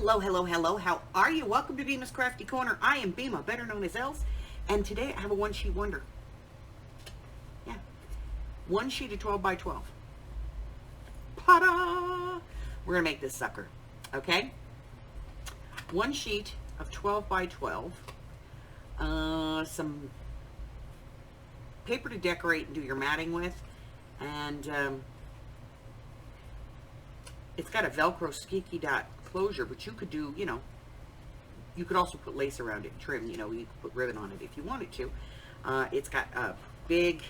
Hello, hello, hello. How are you? Welcome to Beema's Crafty Corner. I am Beema, better known as Els, and today I have a one-sheet wonder. Yeah, one sheet of 12 by 12. Ta-da! We're gonna make this sucker, okay? One sheet of 12 by 12. Some paper to decorate and do your matting with, and it's got a Velcro skeeky dot closure, but you could do, you could also put lace around it and trim, you could put ribbon on it if you wanted to. It's got a big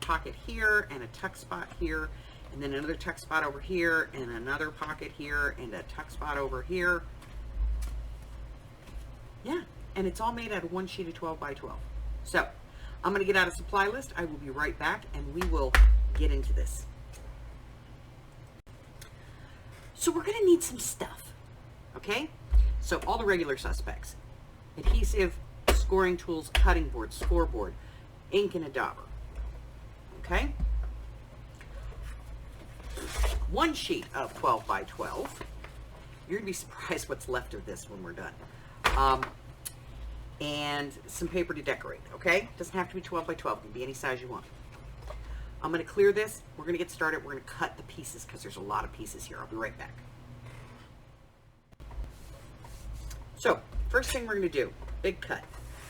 pocket here and a tuck spot here, and then another tuck spot over here, and another pocket here, and a tuck spot over here. Yeah, and it's all made out of one sheet of 12 by 12. So, I'm going to get out a supply list. I will be right back, and we will get into this. So we're going to need some stuff, okay? So all the regular suspects: adhesive, scoring tools, cutting board, scoreboard, ink, and a dauber, okay? One sheet of 12 by 12. You're going to be surprised what's left of this when we're done. And some paper to decorate, okay? Doesn't have to be 12 by 12. It can be any size you want. I'm going to clear this. We're going to get started. We're going to cut the pieces because there's a lot of pieces here. I'll be right back. So, first thing we're going to do, big cut.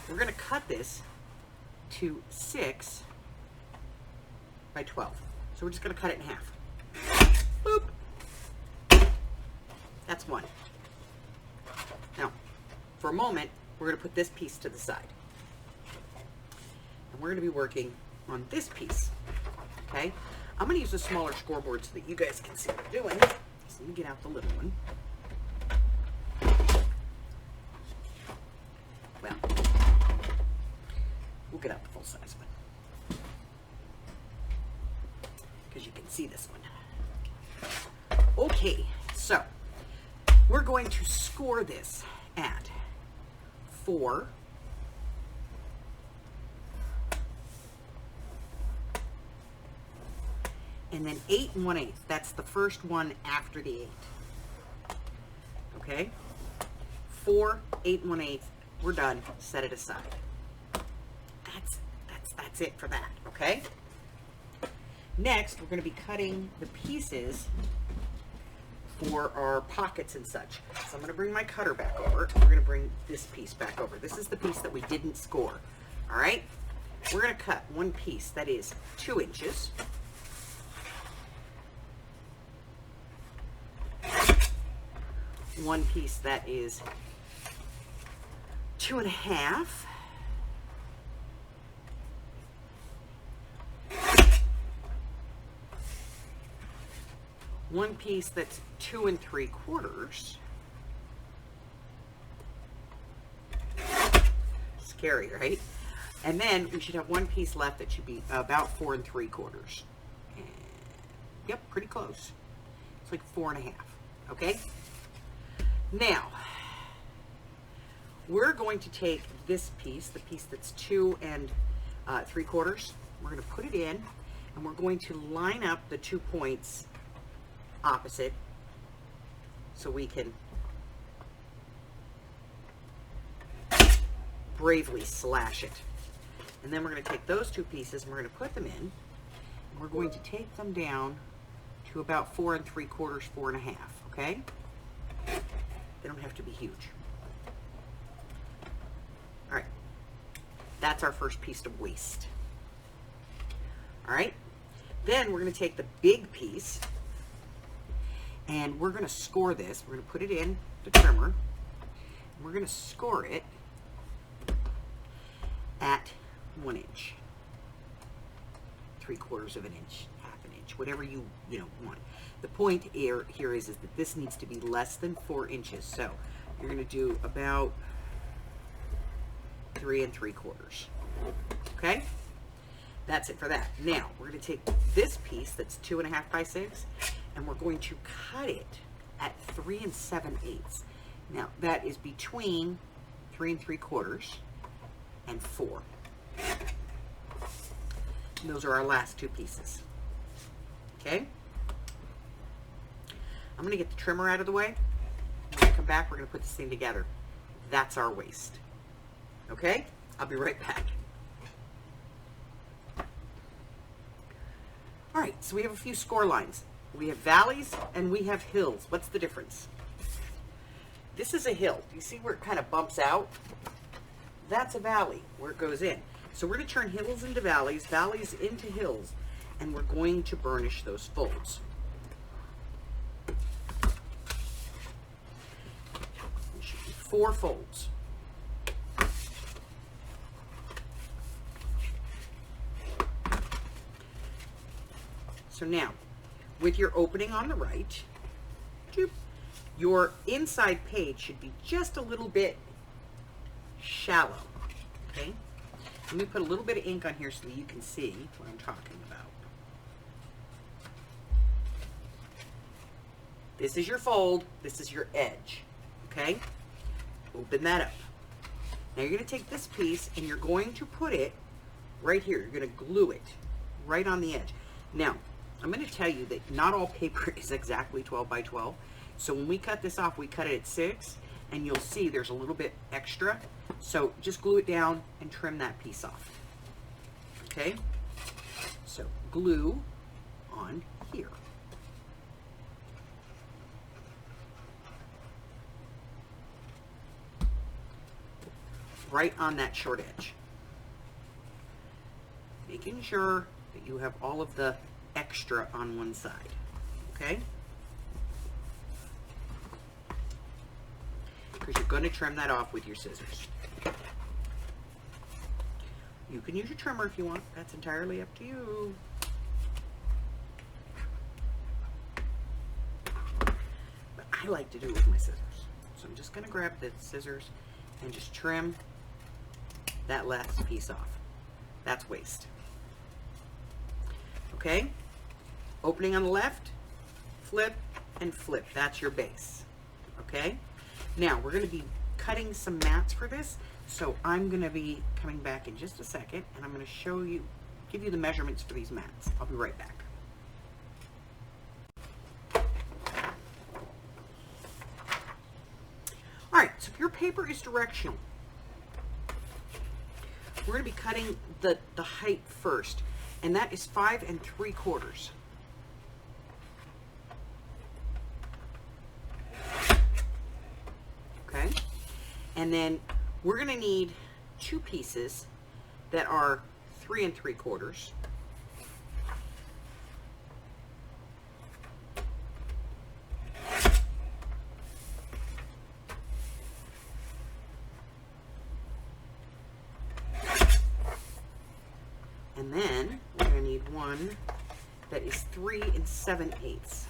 We're going to cut this to 6 by 12. So we're just going to cut it in half. Boop. That's one. Now, for a moment, we're going to put this piece to the side. And we're going to be working on this piece. Okay? I'm going to use a smaller scoreboard so that you guys can see what I'm doing. So let me get out the little one. Well, we'll get out the full size one, because you can see this one. Okay, so we're going to score this at 4 and then 8 1/8. That's the first one after the 8. Okay, 4, 8 1/8. We're done. Set it aside. That's it for that. Okay. Next, we're going to be cutting the pieces for our pockets and such. So I'm going to bring my cutter back over. We're going to bring this piece back over. This is the piece that we didn't score. All right. We're going to cut one piece that is 2 inches. One piece that is 2.5. One piece that's 2 3/4. Scary, right? And then we should have one piece left that should be about 4 3/4. And, yep, pretty close. It's like 4.5. Okay. Now, we're going to take this piece, the piece that's 2 3/4. We're going to put it in, and we're going to line up the 2 points opposite so we can bravely slash it. And then we're going to take those 2 pieces and we're going to put them in, and we're going to take them down to about 4 3/4, 4.5. Okay? They don't have to be huge. All right, that's our first piece to waste. All right, then we're going to take the big piece and we're going to score this. We're going to put it in the trimmer, and we're going to score it at 1 inch, 3/4 of an inch, half an inch, whatever you want. The point here is that this needs to be less than 4 inches. So you're going to do about 3 3/4. Okay, that's it for that. Now we're going to take this piece that's 2.5 by 6, and we're going to cut it at 3 7/8. Now that is between 3 3/4 and 4. And those are our last 2 pieces. Okay, I'm going to get the trimmer out of the way. When I come back, we're going to put this thing together. That's our waist. Okay? I'll be right back. All right, so we have a few score lines. We have valleys and we have hills. What's the difference? This is a hill. Do you see where it kind of bumps out? That's a valley where it goes in. So we're going to turn hills into valleys, valleys into hills, and we're going to burnish those folds. There should be 4 folds. So now, with your opening on the right, your inside page should be just a little bit shallow, okay? Let me put a little bit of ink on here so that you can see what I'm talking about. This is your fold, this is your edge, okay? Open that up. Now you're going to take this piece and you're going to put it right here. You're going to glue it right on the edge. Now, I'm going to tell you that not all paper is exactly 12 by 12. So when we cut this off, we cut it at 6, and you'll see there's a little bit extra. So just glue it down and trim that piece off. Okay? So glue on here. Right on that short edge. Making sure that you have all of the extra on one side. Okay? Because you're going to trim that off with your scissors. You can use your trimmer if you want. That's entirely up to you. But I like to do it with my scissors. So I'm just going to grab the scissors and just trim that last piece off. That's waste. Okay? Opening on the left, flip, and flip. That's your base. Okay? Now, we're going to be cutting some mats for this, so I'm going to be coming back in just a second, and I'm going to show you, give you the measurements for these mats. I'll be right back. All right, so if your paper is directional, we're going to be cutting the height first, and that is 5 3/4. Okay, and then we're going to need 2 pieces that are 3 3/4. And then we're going to need one that is 3 7/8.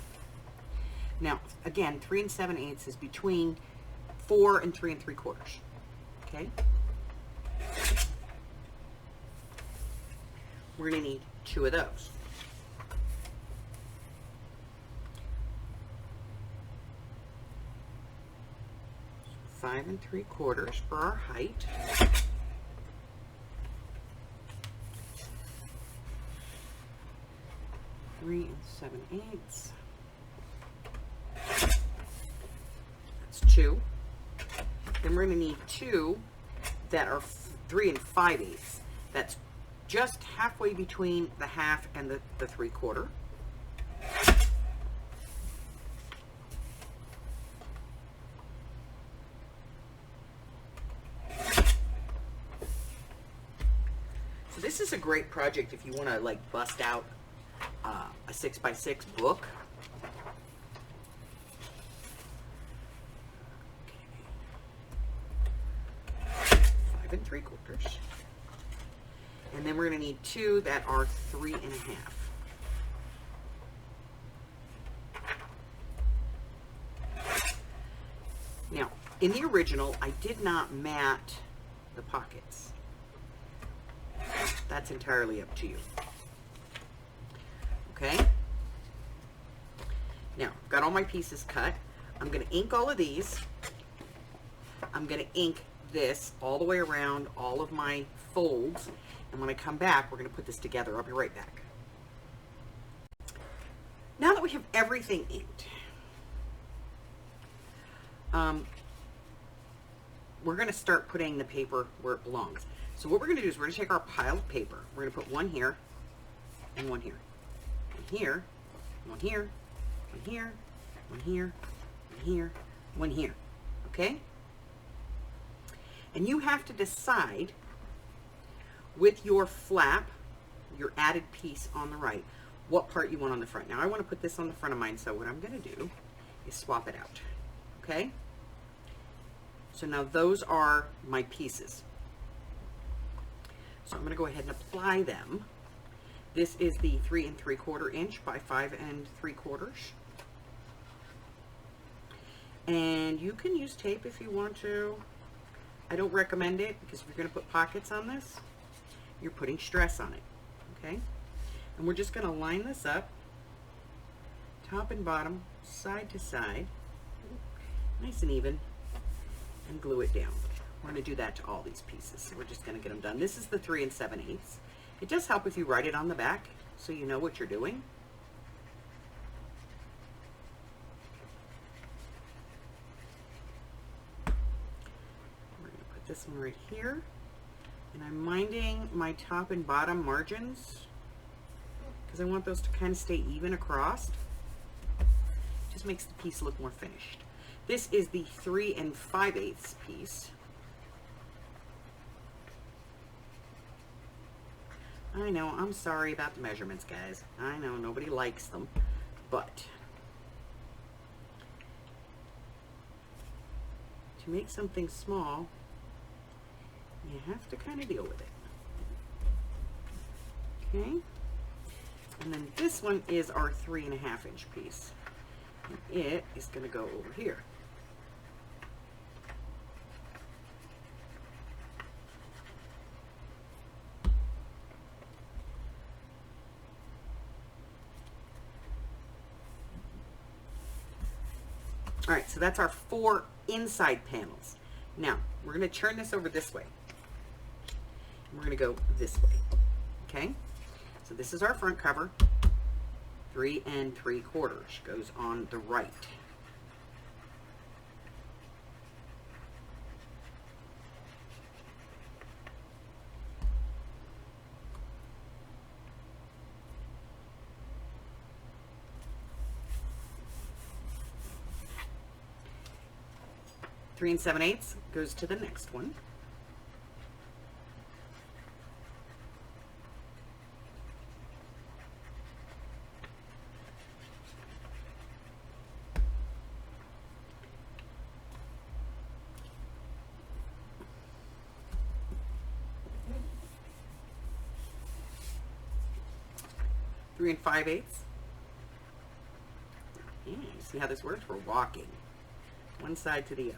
Now, again, 3 7/8 is between 4 and 3 3/4. Okay? We're going to need 2 of those. So 5 3/4 for our height. 3 7/8. That's 2. Then we're going to need 2 that are 3 5/8. That's just halfway between the half and the 3/4. So this is a great project if you want to like bust out a 6x6 book. Okay. 5 3/4. And then we're going to need 2 that are 3 1/2. Now, in the original, I did not mat the pockets. That's entirely up to you. Okay? Now, I've got all my pieces cut. I'm going to ink all of these. I'm going to ink this all the way around all of my folds. And when I come back, we're going to put this together. I'll be right back. Now that we have everything inked, we're going to start putting the paper where it belongs. So what we're going to do is we're going to take our pile of paper. We're going to put one here and one here. One here, one here, one here, one here, one here, one here. Okay? And you have to decide with your flap, your added piece on the right, what part you want on the front. Now I want to put this on the front of mine, so what I'm going to do is swap it out. Okay? So now those are my pieces. So I'm going to go ahead and apply them. This is the 3 3/4 inch by 5 3/4. And you can use tape if you want to. I don't recommend it because if you're going to put pockets on this, you're putting stress on it. Okay? And we're just going to line this up, top and bottom, side to side, nice and even, and glue it down. We're going to do that to all these pieces. So we're just going to get them done. This is the 3 7/8. It does help if you write it on the back so you know what you're doing. We're going to put this one right here. And I'm minding my top and bottom margins because I want those to kind of stay even across. Just makes the piece look more finished. This is the 3 5/8 piece. I know, I'm sorry about the measurements, guys. I know, nobody likes them, but to make something small, you have to kind of deal with it. Okay? And then this one is our 3 1/2 inch piece. And it is going to go over here. All right, so that's our 4 inside panels. Now, we're going to turn this over this way. We're going to go this way. Okay? So this is our front cover. 3 3/4 goes on the right. Three 7/8 goes to the next one. Three 5/8. Yeah, you see how this works? We're walking one side to the other.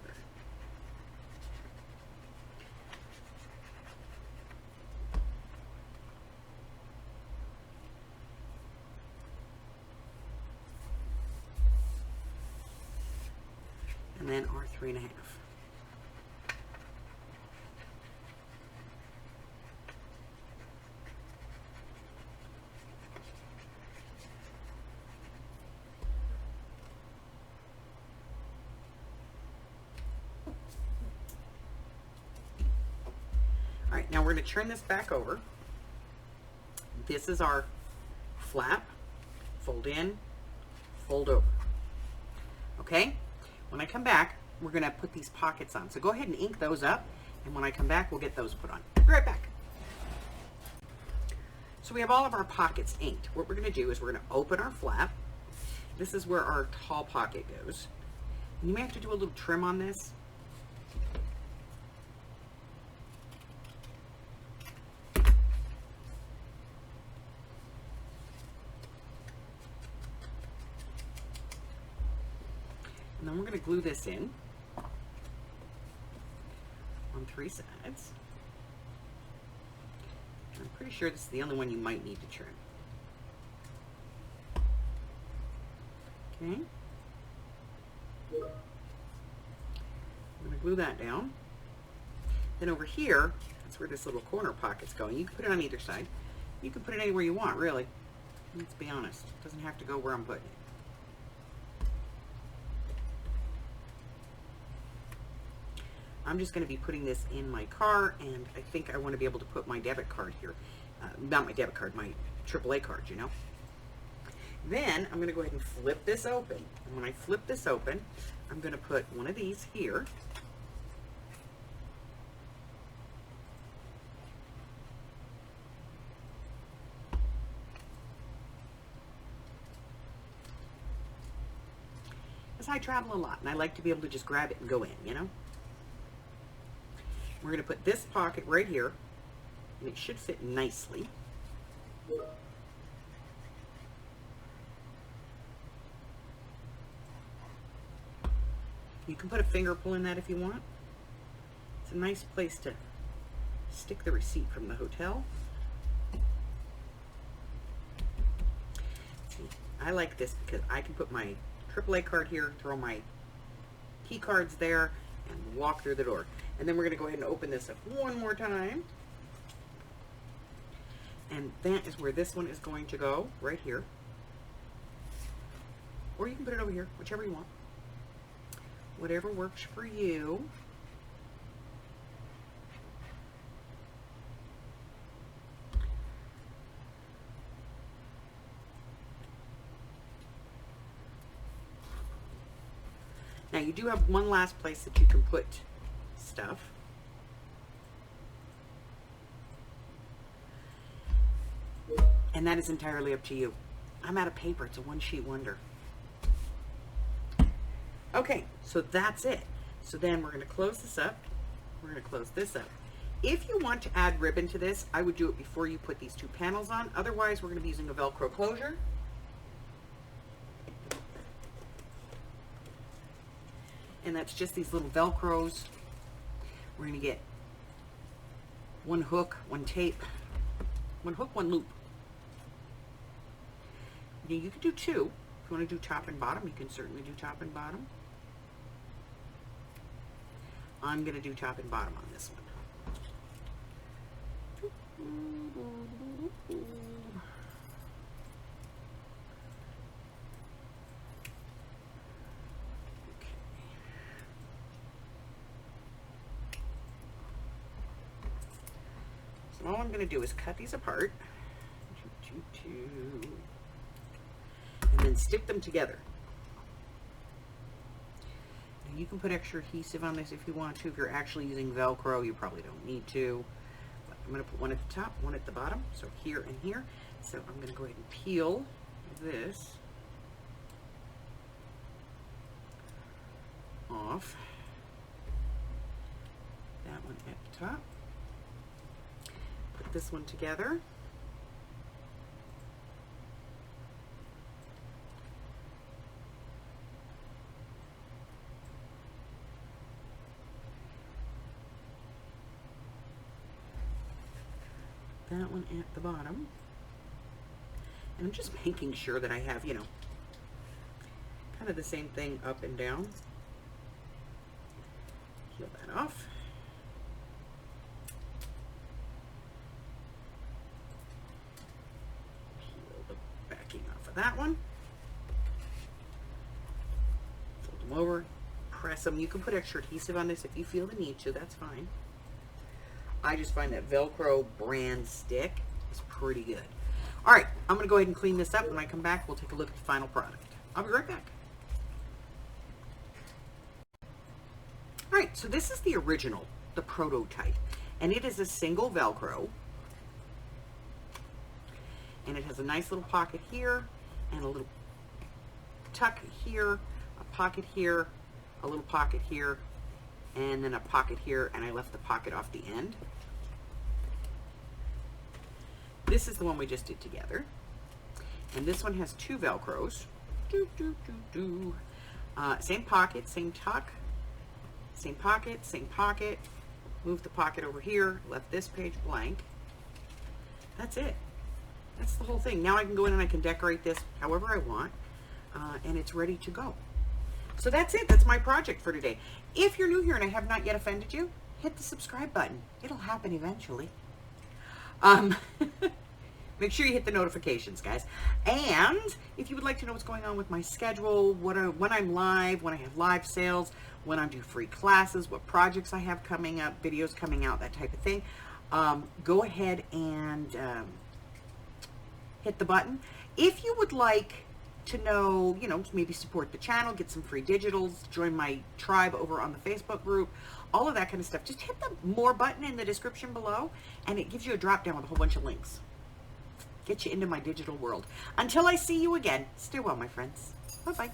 And then our 3 1/2. All right, now we're going to turn this back over. This is our flap, fold in, fold over. Okay? When I come back, we're going to put these pockets on. So go ahead and ink those up, and when I come back, we'll get those put on. Be right back. So we have all of our pockets inked. What we're going to do is we're going to open our flap. This is where our tall pocket goes. And you may have to do a little trim on this. And then we're going to glue this in on 3 sides. I'm pretty sure this is the only one you might need to trim. Okay. I'm going to glue that down. Then over here, that's where this little corner pocket's going. You can put it on either side. You can put it anywhere you want, really. Let's be honest. It doesn't have to go where I'm putting it. I'm just going to be putting this in my car, and I think I want to be able to put my debit card here. Not my debit card, my AAA card, you know. Then I'm going to go ahead and flip this open. And when I flip this open, I'm going to put one of these here. Because I travel a lot, and I like to be able to just grab it and go in, you know. We're going to put this pocket right here, and it should fit nicely. You can put a finger pull in that if you want. It's a nice place to stick the receipt from the hotel. See, I like this because I can put my AAA card here, throw my key cards there, and walk through the door. And then we're going to go ahead and open this up one more time. And that is where this one is going to go, right here. Or you can put it over here, whichever you want. Whatever works for you. Now you do have one last place that you can put stuff. And that is entirely up to you. I'm out of paper. It's a one-sheet wonder. Okay, so that's it. So then we're going to close this up. We're going to close this up. If you want to add ribbon to this, I would do it before you put these two panels on. Otherwise, we're going to be using a Velcro closure. And that's just these little Velcros. We're going to get one hook, one tape, one hook, one loop. Now, you can do two. If you want to do top and bottom, you can certainly do top and bottom. I'm going to do top and bottom on this one. So all I'm going to do is cut these apart. And then stick them together. Now you can put extra adhesive on this if you want to. If you're actually using Velcro, you probably don't need to. But I'm going to put one at the top, one at the bottom. So here and here. So I'm going to go ahead and peel this off. That one at the top. Put this one together. That one at the bottom. And I'm just making sure that I have, you know, kind of the same thing up and down. Peel that off. Peel the backing off of that one. Fold them over, press them. You can put extra adhesive on this if you feel the need to, that's fine. I just find that Velcro brand stick is pretty good. All right, I'm going to go ahead and clean this up. When I come back, we'll take a look at the final product. I'll be right back. All right, so this is the original, the prototype, and it is a single Velcro. And it has a nice little pocket here, and a little tuck here, a pocket here, a little pocket here, and then a pocket here, and I left the pocket off the end. This is the one we just did together. And this one has two Velcros. Same pocket, same tuck, same pocket, same pocket. Move the pocket over here, left this page blank. That's it. That's the whole thing. Now I can go in and I can decorate this however I want, and it's ready to go. So that's it. That's my project for today. If you're new here and I have not yet offended you, hit the subscribe button. It'll happen eventually. Make sure you hit the notifications, guys. And if you would like to know what's going on with my schedule, when I'm live, when I have live sales, when I do free classes, what projects I have coming up, videos coming out, that type of thing, go ahead and hit the button. If you would like to know, maybe support the channel, get some free digitals, join my tribe over on the Facebook group, all of that kind of stuff, just hit the more button in the description below, and it gives you a drop down with a whole bunch of links. Get you into my digital world. Until I see you again, stay well, my friends. Bye-bye.